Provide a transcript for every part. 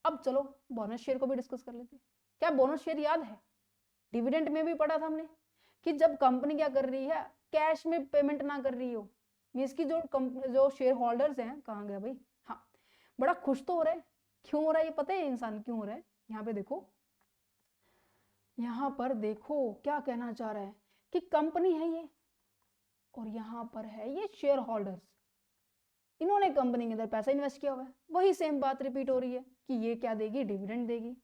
अब चलो bonus share को भी डिस्कस कर लेते हैं। क्या बोनस शेयर याद है? डिविडेंड में भी पढ़ा था हमने कि जब कंपनी क्या कर रही है, कैश में पेमेंट ना कर रही हो, मींस की जो शेयर होल्डर्स हैं, कहाँ गया भाई, हाँ, बड़ा खुश तो हो रहा है। क्यों हो रहा है ये पता है इंसान क्यों हो रहा है? यहाँ पे देखो, यहाँ पर देखो क्या कहना चाह रहा है कि कंपनी है ये और यहाँ पर है ये शेयर होल्डर्स, इन्होंने कंपनी के अंदर पैसा इन्वेस्ट किया हुआ है। वही सेम बात रिपीट हो रही है कि ये क्या देगी, डिविडेंड देगी।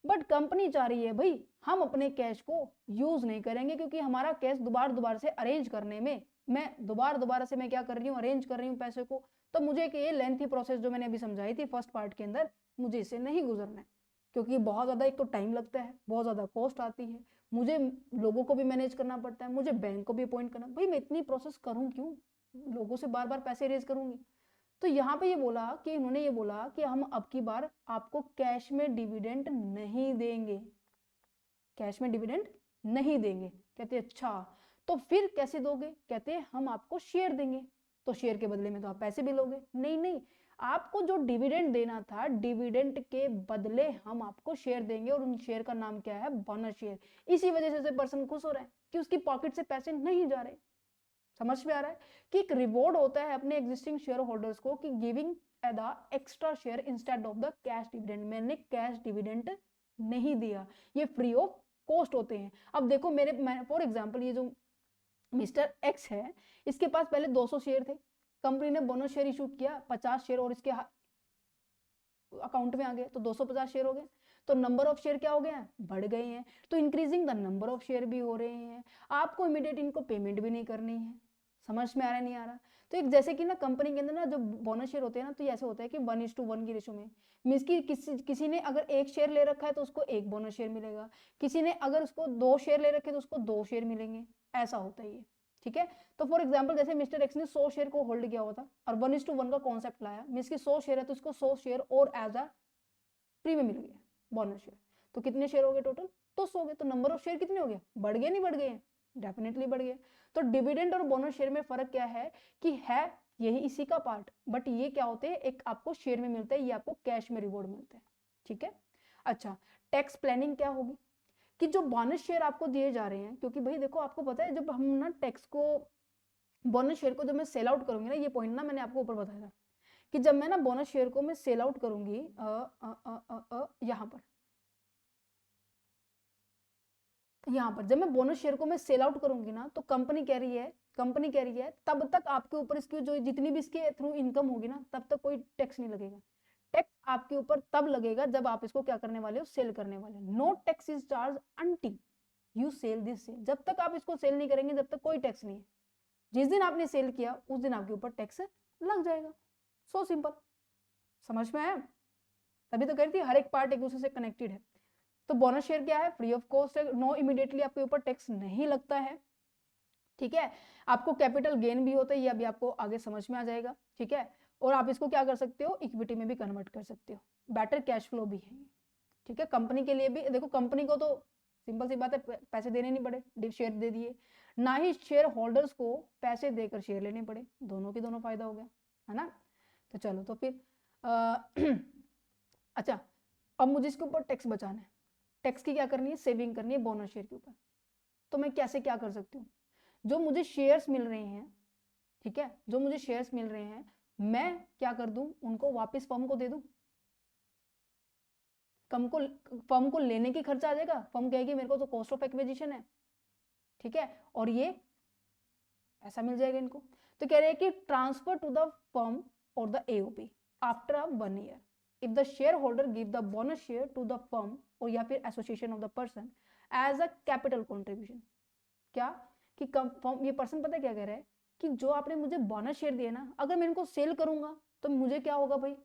बट कंपनी चाह रही है भाई हम अपने कैश को यूज नहीं करेंगे, क्योंकि हमारा कैश दोबारा से अरेंज करने में, मैं दोबारा से मैं क्या कर रही हूँ, अरेंज कर रही हूँ पैसे को, तो मुझे कि ये लेंथी प्रोसेस जो मैंने अभी समझाई थी फर्स्ट पार्ट के अंदर, मुझे इसे नहीं गुजरना है, क्योंकि बहुत ज्यादा एक तो टाइम लगता है, बहुत ज्यादा कॉस्ट आती है, मुझे लोगों को भी मैनेज करना पड़ता है, मुझे बैंक को भी अपॉइंट करना, भाई मैं इतनी प्रोसेस करूँ क्यों, लोगों से बार बार पैसे रेज करूंगी। तो यहाँ पे ये बोला कि इन्होंने ये बोला कि हम अब की बार आपको कैश में डिविडेंड नहीं देंगे, कैश में डिविडेंड नहीं देंगे। कहते अच्छा तो फिर कैसे दोगे? कहते हैं हम आपको शेयर देंगे, तो शेयर के बदले में तो आप पैसे भी लोगे। नहीं नहीं, आपको जो डिविडेंड देना था, डिविडेंड के बदले हम आपको शेयर देंगे, और उन शेयर का नाम क्या है, बोनस शेयर। इसी वजह से पर्सन खुश हो रहा है कि उसकी पॉकेट से पैसे नहीं जा रहे। समझ में आ रहा है कि एक रिवॉर्ड होता है अपने एग्जिस्टिंग शेयर होल्डर्स को कि giving the extra share instead of the cash dividend. मैंने कैश डिविडेंड नहीं दिया, ये फ्री ऑफ कॉस्ट होते हैं। अब देखो मेरे फॉर एग्जांपल ये जो मिस्टर एक्स है, इसके पास पहले 200 शेयर थे, कंपनी ने बोनस शेयर इशू किया 50 शेयर और इसके अकाउंट में आ गए, तो 250 शेयर हो गए, तो नंबर ऑफ शेयर क्या हो गए हैं, बढ़ गए हैं, तो increasing the number of share भी हो रहे हैं। आपको इमीडिएट इनको पेमेंट भी नहीं करनी है। समझ में आ रहा है नहीं आ रहा? तो एक जैसे कि ना कंपनी के अंदर ना जो बोनस शेयर होते हैं ना, तो ये ऐसे होता है कि 1:1 की रेशो में, मीन्स की किसी ने अगर 1 शेयर ले रखा है तो उसको 1 बोनस शेयर मिलेगा, किसी ने अगर उसको 2 शेयर ले रखे तो उसको 2 शेयर मिलेंगे, ऐसा होता है ये। ठीक है, तो फॉर एग्जाम्पल जैसे मिस्टर एक्स ने 100 शेयर को होल्ड किया हुआ था और 1:1 का कॉन्सेप्ट लाया, मीन्स की 100 शेयर है तो इसको 100 शेयर और एज अ फ्री में मिल गया बोनस शेयर, तो कितने शेयर हो गए टोटल, 200 हो गए। तो नंबर ऑफ शेयर कितने हो गए, बढ़ गए नहीं बढ़ गए, डेफिनेटली बढ़ गए। तो डिविडेंड और बोनस शेयर में फर्क क्या है कि है यही इसी का पार्ट, बट ये क्या होते हैं, एक आपको शेयर में मिलता है, ये आपको कैश में रिवॉर्ड मिलता है। ठीक है, अच्छा टैक्स प्लानिंग क्या होगी कि जो बोनस शेयर आपको दिए जा रहे हैं, क्योंकि भाई देखो आपको पता है जब हम ना टैक्स को, बोनस शेयर को जब मैं सेल आउट करूंगी ना, ये पॉइंट ना मैंने आपको ऊपर बताया था कि जब मैं ना बोनस शेयर को मैं सेल आउट करूंगी यहाँ पर जब मैं बोनस शेयर को मैं सेल आउट करूंगी ना, तो कंपनी कह रही है तब तक आपके ऊपर इसकी जो जितनी भी इसके थ्रू इनकम होगी ना, तब तक कोई टैक्स नहीं लगेगा। टैक्स आपके ऊपर तब लगेगा जब आप इसको क्या करने वाले हो, सेल करने वाले हो। No tax is charge until you sell this share. जब तक आप इसको सेल नहीं करेंगे तब तक कोई टैक्स नहीं है। जिस दिन आपने सेल किया उस दिन आपके ऊपर टैक्स लग जाएगा। सो सिंपल, समझ में आया? तभी तो कह रही थी हर एक पार्ट एक दूसरे से कनेक्टेड है। तो बोनस शेयर क्या है, फ्री ऑफ कॉस्ट है, नो इमीडिएटली आपके ऊपर टैक्स नहीं लगता है। ठीक है, आपको कैपिटल गेन भी होता है, ये अभी आपको आगे समझ में आ जाएगा। ठीक है, और आप इसको क्या कर सकते हो, इक्विटी में भी कन्वर्ट कर सकते हो, बेटर कैश फ्लो भी है। ठीक है, कंपनी के लिए भी देखो, कंपनी को तो सिंपल सी बात है पैसे देने नहीं पड़े, शेयर दे दिए, ना ही शेयर होल्डर्स को पैसे देकर शेयर लेने पड़े, दोनों की दोनों फायदा हो गया, है ना? तो चलो तो फिर अच्छा अब मुझे इसके ऊपर टैक्स बचाना है, टैक्स की क्या करनी है, सेविंग करनी है बोनस शेयर के ऊपर। तो मैं कैसे क्या कर सकती हूँ, जो मुझे शेयर्स मिल रहे हैं, ठीक है, जो मुझे शेयर्स मिल रहे हैं, मैं क्या कर दूं, उनको वापस फर्म को दे दूं। फर्म को लेने की खर्चा आ जाएगा, फर्म कहेगी मेरे को तो कॉस्ट ऑफ एक्विजिशन है, ठीक है, और ये ऐसा मिल जाएगा इनको। तो कह रहे हैं कि ट्रांसफर टू द फर्म और the AOP after 1 year if the share holder give the bonus share to the firm और या फिर association of the person as a capital contribution. क्या कि ये पर्सन पता क्या कह रहा है कि जो आपने मुझे बोनस शेयर दिया ना, अगर मैं इनको सेल करूंगा तो मुझे क्या होगा भाई,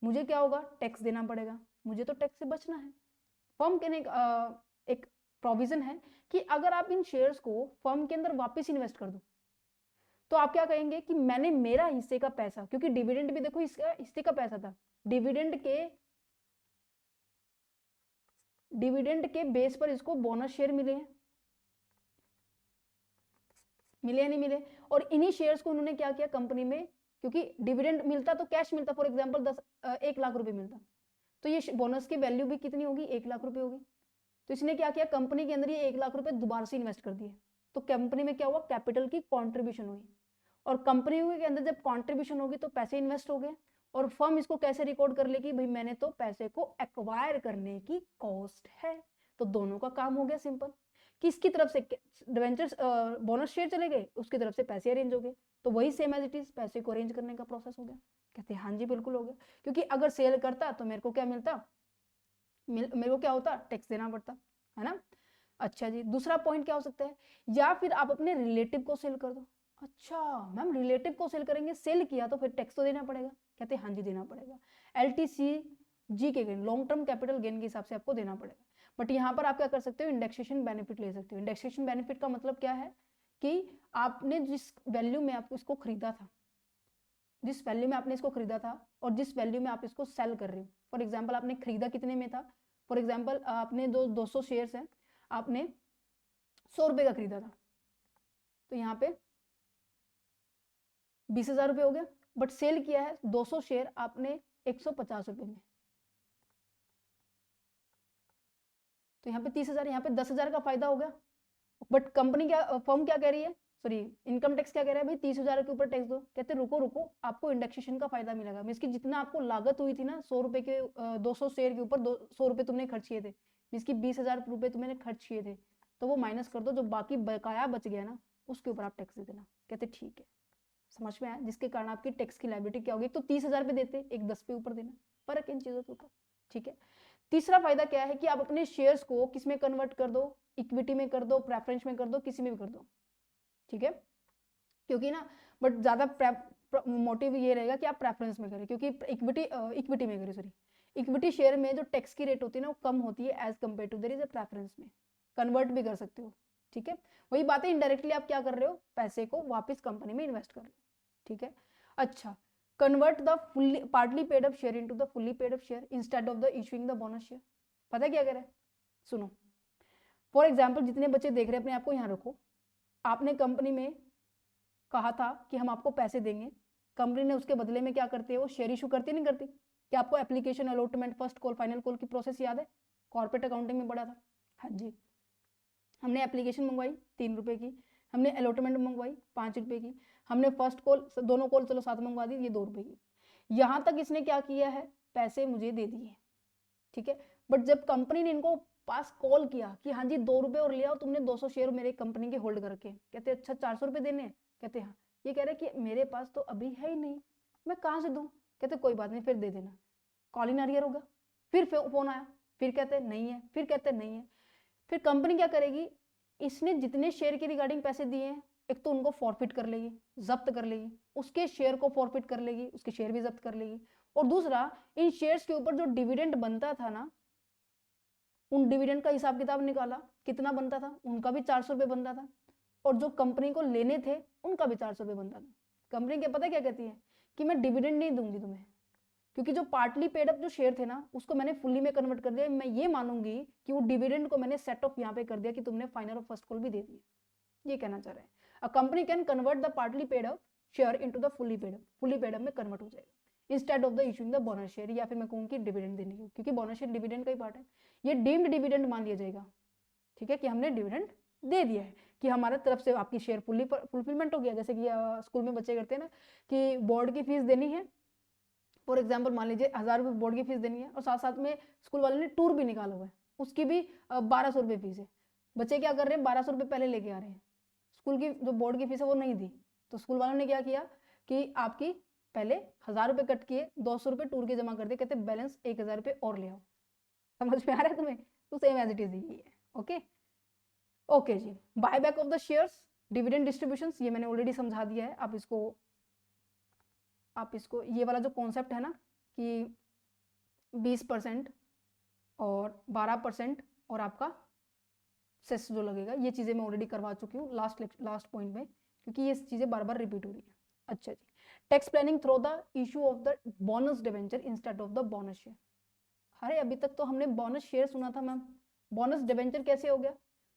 मुझे क्या होगा, टैक्स देना पड़ेगा, मुझे तो टैक्स से बचना है। फर्म के एक प्रोविजन है कि अगर आप इन शेयर्स को फर्म के अंदर वापस इन्वेस्ट कर दो, तो आप क्या कहेंगे कि मैंने मेरा हिस्से का पैसा, क्योंकि डिविडेंड भी देखो इसका हिस्से का पैसा था, डिविडेंड के बेस पर इसको बोनस शेयर मिले हैं, मिले या नहीं मिले, और इन्हीं शेयर्स को उन्होंने क्या किया कंपनी में, क्योंकि डिविडेंड मिलता तो कैश मिलता, फॉर एग्जांपल 1 लाख रुपए मिलता, तो ये बोनस की वैल्यू भी कितनी होगी, 1 लाख रुपए होगी। तो इसने क्या किया, कंपनी के अंदर ये 1 लाख रुपए दोबारा से इन्वेस्ट कर दिए। तो कंपनी में क्या हुआ, कैपिटल की कॉन्ट्रीब्यूशन हुई, और कंपनी के अंदर जब कॉन्ट्रीब्यूशन होगी तो पैसे इन्वेस्ट हो गए, और फर्म इसको कैसे रिकॉर्ड कर लेगी, भाई मैंने तो पैसे को एक्वायर करने की कॉस्ट है। तो दोनों का काम हो गया सिंपल, कि इसकी तरफ से डिवेंचर्स बोनस शेयर चले गए, उसकी तरफ से पैसे अरेंज हो गए, तो वही सेम एज इट इज पैसे को अरेंज करने का प्रोसेस हो गया। कहते हैं हाँ जी बिल्कुल हो गया, क्योंकि अगर सेल करता तो मेरे को क्या मिलता, मेरे को क्या होता, टैक्स देना पड़ता है ना। अच्छा जी, दूसरा पॉइंट क्या हो सकता है, या फिर आप अपने रिलेटिव को सेल कर दो। अच्छा मैम, रिलेटिव को सेल करेंगे, सेल किया तो फिर टैक्स तो देना पड़ेगा। कहते हैं हाँ जी देना पड़ेगा, LTC के gain, long term capital gain के हिसाब से आपको देना पड़ेगा। बट यहाँ पर आप क्या कर सकते हो, इंडेक्सेशन बेनिफिट ले सकते हो। इंडेक्सेशन बेनिफिट का मतलब क्या है, कि आपने जिस वैल्यू में आपको इसको खरीदा था, जिस वैल्यू में आपने इसको खरीदा था और जिस वैल्यू में आप इसको सेल कर रहे हो, फॉर एग्जाम्पल आपने खरीदा कितने में था, फॉर एग्जाम्पल आपने जो 200 शेयर्स हैं आपने 100 रुपए का खरीदा था, तो यहाँ पे 20,000 रुपये हो गया। बट सेल किया है 200 शेयर आपने 150 रुपए में, तो यहाँ पे 30,000, यहाँ पे 10,000 का फायदा हो गया। बट कंपनी क्या, फर्म क्या कह रही है, सॉरी इनकम टैक्स क्या कह रहा है, भाई 30,000 के ऊपर टैक्स दो। कहते रुको रुको, आपको इंडेक्सेशन का फायदा मिलेगा। इसकी जितना आपको लागत हुई थी ना 100 रुपए के 200 शेयर के ऊपर 100 रुपए तुमने खर्च किए थे, इसकी 20,000 रुपए तुमने खर्च किए थे, तो वो माइनस कर दो, जो बाकी बकाया बच गया ना उसके ऊपर आप टैक्स दे देना। कहते ठीक है, समझ में आया, जिसके कारण आपकी टैक्स की लायबिलिटी क्या होगी, एक तो 30,000 पे देते, एक 10 पे ऊपर देना, फर्क इन चीजों के ऊपर। ठीक है, तीसरा फायदा क्या है, कि आप अपने शेयर्स को किस में कन्वर्ट कर दो, इक्विटी में कर दो, प्रेफरेंस में कर दो, किसी में भी कर दो। ठीक है, क्योंकि ना बट ज्यादा मोटिव ये रहेगा कि आप प्रेफरेंस में करें, क्योंकि इक्विटी में करें, सॉरी इक्विटी शेयर में जो टैक्स की रेट होती है ना वो कम होती है as compare to there is a preference में, कन्वर्ट भी कर सकते हो। ठीक है, वही बात है, इनडायरेक्टली आप क्या कर रहे हो, पैसे को वापस कंपनी में इन्वेस्ट कर रहे हो। ठीक है, अच्छा, convert the fully partly paid up share into the fully paid up share instead of the issuing the bonus share. पता है क्या करें, सुनो, फॉर एग्जाम्पल जितने बच्चे देख रहे हैं अपने आप को यहाँ रखो, आपने कंपनी में कहा था कि हम आपको पैसे देंगे, कंपनी ने उसके बदले में क्या करती है, वो शेयर इशू करती नहीं करती। क्या आपको application, allotment, first call, final call की प्रोसेस याद है, कॉर्पोरेट अकाउंटिंग में पढ़ा था। हाँ जी, हमने एप्लीकेशन मंगवाई 3 रुपए की, हमने अलॉटमेंट मंगवाई 5 रुपए की, हमने फर्स्ट कॉल, दोनों कॉल चलो साथ मंगवा दी, ये 2 रुपए की। यहाँ तक इसने क्या किया है, पैसे मुझे दे दिए। ठीक है, बट जब कंपनी ने इनको पास कॉल किया कि हाँ जी 2 रुपए और ले आओ, तुमने 200 शेयर मेरे कंपनी के होल्ड करके, कहते अच्छा 400 रुपए देने हैं, कहते हाँ, ये कह रहे कि मेरे पास तो अभी है ही नहीं, मैं कहाँ से दूं, कहते कोई बात नहीं फिर दे देना, कॉल इन अरियर होगा। फिर फोन आया, फिर कहते नहीं है, फिर कहते नहीं है, फिर कंपनी क्या करेगी, इसने जितने शेयर के रिगार्डिंग पैसे दिए हैं, एक तो उनको फॉरफिट कर लेगी, जब्त कर लेगी, उसके शेयर को फॉरफिट कर लेगी, उसके शेयर भी जब्त कर लेगी, और दूसरा इन शेयर्स के ऊपर जो डिविडेंड बनता था ना, उन डिविडेंड का हिसाब किताब निकाला, कितना बनता था, उनका भी 400 रुपये बनता था, और जो कंपनी को लेने थे उनका भी 400 रुपये बनता था। कंपनी क्या पता क्या कहती है, कि मैं डिविडेंड नहीं दूंगी तुम्हें, क्योंकि जो पार्टली पेड अप जो शेयर थे ना उसको मैंने फुल्ली में कन्वर्ट कर दिया, मैं ये मानूंगी कि वो डिविडेंड को मैंने सेट ऑफ यहाँ पे कर दिया कि तुमने फाइनल और फर्स्ट कॉल भी दे दिया। ये कहना चाह रहे हैं, a company can convert the partly paid up share into the fully paid up में कन्वर्ट हो जाएगा instead of the issuing the bonus share, या फिर मैं कहूँगी डिविडेंड देने की, क्योंकि बोनस शेयर डिविडेंड का ही पार्ट है, ये डीम्ड डिविडेंड मान लिया जाएगा। ठीक है, कि हमने डिविडेंड दे दिया है, कि हमारे तरफ से आपकी शेयर फुलफिलमेंट हो गया। जैसे कि स्कूल में बच्चे करते हैं ना, कि बोर्ड की फीस देनी है, फॉर एग्जाम्पल मान लीजिए 1,000 रुपये बोर्ड की फीस देनी है, और साथ साथ में स्कूल वाले ने टूर भी निकाला हुआ है, उसकी भी 1,200 रुपये फीस है। बच्चे क्या कर रहे हैं, 1,200 रुपये पहले लेके आ रहे हैं, स्कूल की जो बोर्ड की फीस है वो नहीं दी, तो स्कूल वालों ने क्या किया कि आपकी पहले 1,000 रुपये कट किए, 200 रुपये टूर के जमा कर दिए, कहते बैलेंस 1,000 रुपये और ले आओ। समझ में आ रहा है तुम्हें, तो सेम एज इट इज यही है। ओके ओके जी, buy back of the shares, dividend distributions, ये मैंने ऑलरेडी समझा दिया है। आप इसको ये वाला जो कॉन्सेप्ट है ना कि 20% और 12% और आपका सेस जो लगेगा, ये चीज़ें मैं ऑलरेडी करवा चुकी हूँ लास्ट पॉइंट में, क्योंकि ये चीज़ें बार बार रिपीट हो रही है। अच्छा जी, tax planning through the issue of the bonus debenture instead of the bonus share. अरे अभी तक तो हमने बोनस शेयर सुना था मैम, बोनस डिवेंचर कैसे हो गया,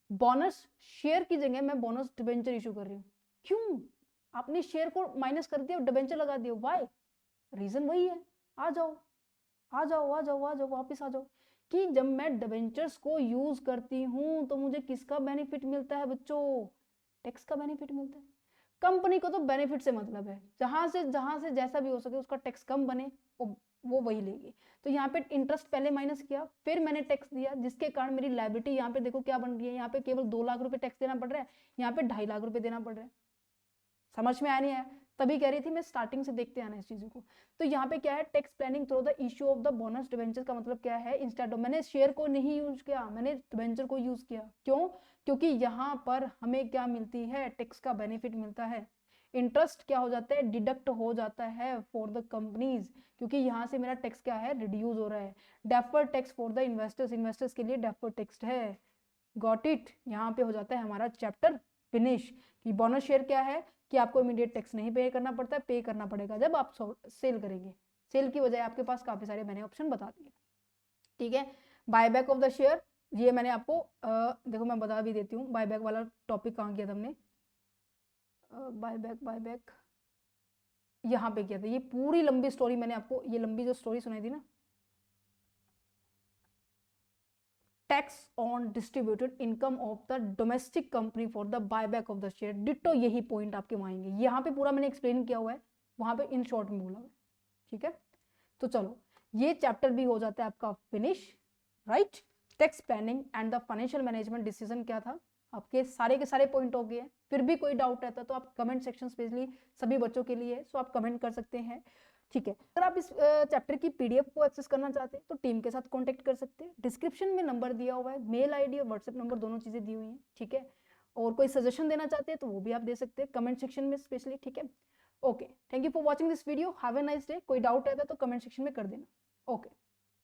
बोनस शेयर की जगह मैं बोनस डिवेंचर इशू कर रही हूँ। क्यों, आपने शेयर को माइनस कर दिया, डिवेंचर लगा दिया, वाई, रीजन वही है, आ जाओ आ जाओ आ जाओ आ जाओ, वापस आ जाओ, कि जब मैं डिबेंचर्स को यूज करती हूँ तो मुझे किसका बेनिफिट मिलता है बच्चों, टैक्स का बेनिफिट मिलता है। कंपनी को तो बेनिफिट से मतलब है, जहां से जैसा भी हो सके उसका टैक्स कम बने, वो वही लेगी। तो यहाँ पे इंटरेस्ट पहले माइनस किया, फिर मैंने टैक्स दिया, जिसके कारण मेरी लायबिलिटी यहाँ पे देखो क्या बन रही है, यहाँ पे केवल 2 लाख रुपए टैक्स देना पड़ रहा है, यहाँ पे 2.5 लाख रुपए देना पड़ रहा है। समझ में आया नहीं आया? तभी कह रही थी मैं स्टार्टिंग से देखते आना इस चीजों को। तो यहाँ पे क्या है, tax planning through the issue of the bonus debenture का मतलब क्या है, इंस्टेड ऑफ, मैंने शेयर को नहीं यूज किया, मैंने डिबेंचर को यूज किया। क्यों? क्योंकि यहाँ पर हमें क्या मिलती है, टैक्स का बेनिफिट मिलता है। इंटरेस्ट क्या हो जाता है, डिडक्ट हो जाता है फॉर द कंपनीज, क्योंकि यहाँ से मेरा टैक्स क्या है, रिड्यूस हो रहा है। Deferred tax for the investors, investors के लिए डेफर्ड टैक्स है। Got it? यहाँ पे हो जाता है हमारा चैप्टर फिनिश। कि बोनस शेयर क्या है, कि आपको इमीडिएट टैक्स नहीं पे करना पड़ता है, पे करना पड़ेगा जब आप सेल करेंगे। सेल की बजाय आपके पास काफी सारे मैंने ऑप्शन बता दिए। ठीक है, बायबैक ऑफ द शेयर, ये मैंने आपको देखो मैं बता भी देती हूँ, बायबैक वाला टॉपिक कहाँ किया था हमने, बायबैक यहाँ पे किया था। ये पूरी लंबी स्टोरी मैंने आपको, ये लंबी जो स्टोरी सुनाई थी ना, tax on distributed income of the domestic company for the buyback of the share, ditto यही पॉइंट आपके वहां आएंगे। यहाँ पे पूरा मैंने एक्सप्लेन किया हुआ है, वहां पे इन शॉर्ट में बोला हुआ है। ठीक है, तो चलो ये चैप्टर भी हो जाता है आपका finish, right. Tax planning and the financial management decision क्या था, आपके सारे के सारे पॉइंट हो गए हैं। फिर भी कोई डाउट रहता है तो आप कमेंट सेक्शन स्पेशली सभी बच्चों के लिए, सो आप कमेंट कर सकते हैं। ठीक है, अगर आप इस चैप्टर की पीडीएफ को एक्सेस करना चाहते हैं तो टीम के साथ कांटेक्ट कर सकते हैं। डिस्क्रिप्शन में नंबर दिया हुआ है, मेल आईडी और व्हाट्सएप नंबर दोनों चीजें दी हुई हैं। ठीक है, और कोई सजेशन देना चाहते हैं तो वो भी आप दे सकते हैं कमेंट सेक्शन में स्पेशली। ठीक है, okay, thank you for watching this video, have a nice day. कोई डाउट रहता है तो कमेंट सेक्शन में कर देना। ओके।